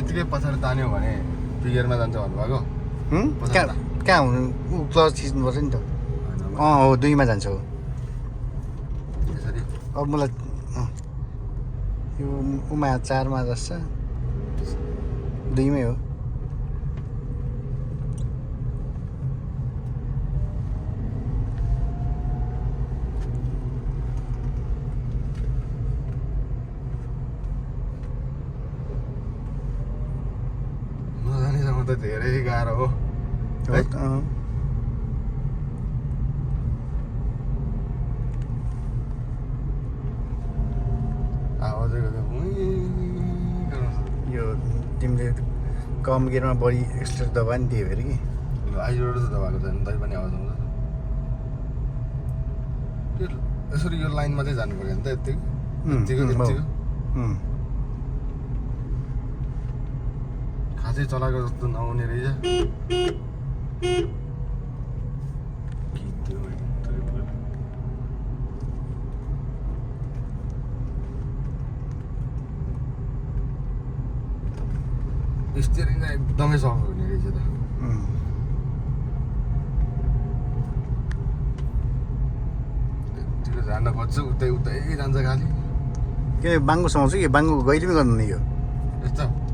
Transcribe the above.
यतिकै पछाडि तान्यो भने पिगरमा जान्छ भन्नुभएको कहाँ हुनु क्लच खिच्नुपर्छ नि त हो 2मा जान्छ हो यसरी अब मलाई यो उमा 4मा जस्छ 2मै हो नजानेसम्म त धेरै गाह्रो हो है आवाजै गर्दा यो तिमीले कम गियरमा बढी एक्सलेटर दबा नि दियो फेरि कि आइरोड त दबाएको छैन तै पनि आवाज आउँछ यो यसरी यो लाइनमा चाहिँ जानु पर्यो नि त यतिको खासै चलाएको जस्तो नहुने रहेछ स्टियरिङ चाहिँ एकदमै सफा हुने रहेछ त यतिको जान खोज्छु उतै जान्छ खालि के बाङ्गो समाउँछु कि बाङ्गो गहिले पनि गर्नु नि यो